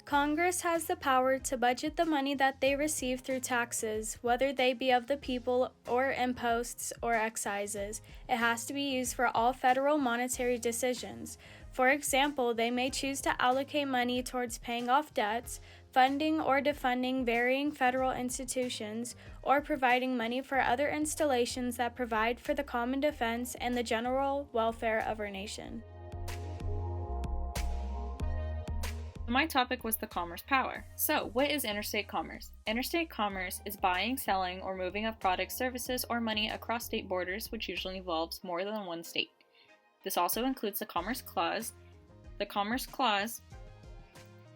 Congress has the power to budget the money that they receive through taxes, whether they be of the people or imposts or excises. It has to be used for all federal monetary decisions. For example, they may choose to allocate money towards paying off debts, funding or defunding varying federal institutions, or providing money for other installations that provide for the common defense and the general welfare of our nation. My topic was the commerce power. So, what is interstate commerce? Interstate commerce is buying, selling, or moving of products, services, or money across state borders, which usually involves more than one state. This also includes the Commerce Clause. The Commerce Clause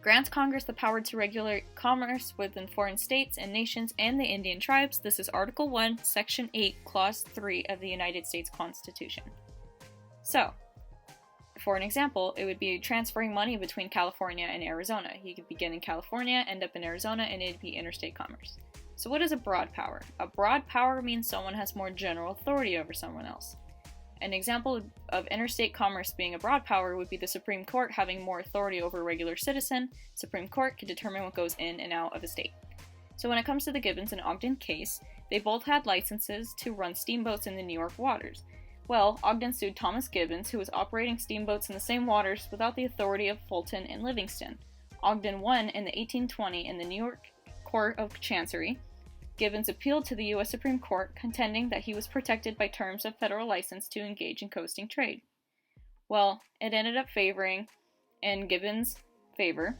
grants Congress the power to regulate commerce within foreign states and nations and the Indian tribes. This is Article 1, Section 8, Clause 3 of the United States Constitution. So, for an example, it would be transferring money between California and Arizona. You could begin in California, end up in Arizona, and it'd be interstate commerce. So what is a broad power? A broad power means someone has more general authority over someone else. An example of interstate commerce being a broad power would be the Supreme Court having more authority over a regular citizen. Supreme Court can determine what goes in and out of a state. So when it comes to the Gibbons and Ogden case, they both had licenses to run steamboats in the New York waters. Well, Ogden sued Thomas Gibbons, who was operating steamboats in the same waters without the authority of Fulton and Livingston. Ogden won in the 1820 in the New York Court of Chancery. Gibbons appealed to the U.S. Supreme Court, contending that he was protected by terms of federal license to engage in coasting trade. Well, it ended up favoring in Gibbons' favor,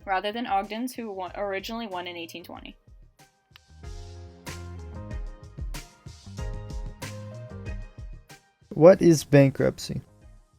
rather than Ogden's, who originally won in 1820. What is bankruptcy?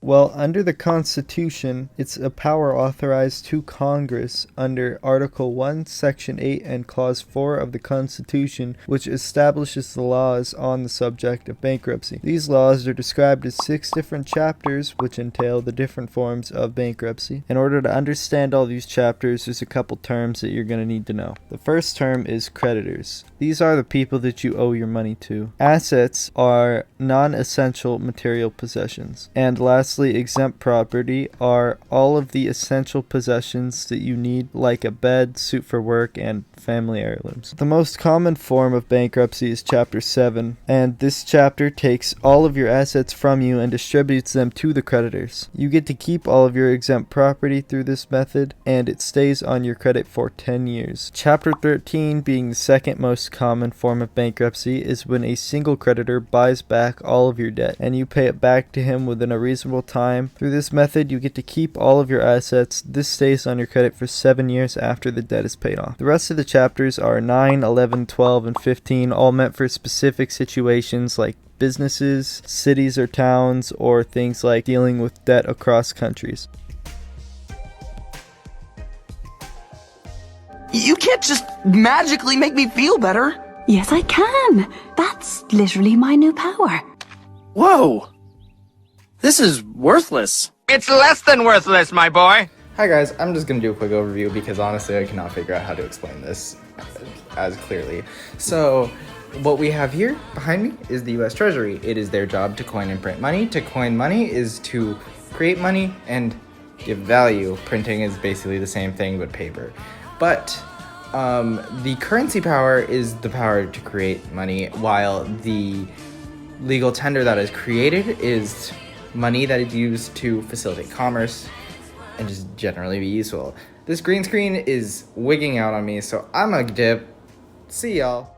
Well, under the Constitution, it's a power authorized to Congress under Article 1, Section 8, and Clause 4 of the Constitution, which establishes the laws on the subject of bankruptcy. These laws are described as 6 different chapters, which entail the different forms of bankruptcy. In order to understand all these chapters, there's a couple terms that you're going to need to know. The first term is creditors. These are the people that you owe your money to. Assets are non-essential material possessions. And lastly, exempt property are all of the essential possessions that you need, like a bed, suit for work, and family heirlooms. The most common form of bankruptcy is Chapter 7, and this chapter takes all of your assets from you and distributes them to the creditors. You get to keep all of your exempt property through this method, and it stays on your credit for 10 years. Chapter 13, being the second most common form of bankruptcy, is when a single creditor buys back all of your debt, and you pay it back to him within a reasonable time. Through this method, you get to keep all of your assets. This stays on your credit for 7 years after the debt is paid off. The rest of the chapters are 9, 11, 12, and 15, all meant for specific situations like businesses, cities or towns, or things like dealing with debt across countries. You can't just magically make me feel better. Yes, I can. That's literally my new power. Whoa. This is worthless. It's less than worthless, my boy. Hi guys, I'm just going to do a quick overview because honestly I cannot figure out how to explain this as clearly. So, what we have here behind me is the US Treasury. It is their job to coin and print money. To coin money is to create money and give value. Printing is basically the same thing but paper. But the currency power is the power to create money, while the legal tender that is created is money that is used to facilitate commerce and just generally be useful. This green screen is wigging out on me, so I'm gonna dip. See y'all.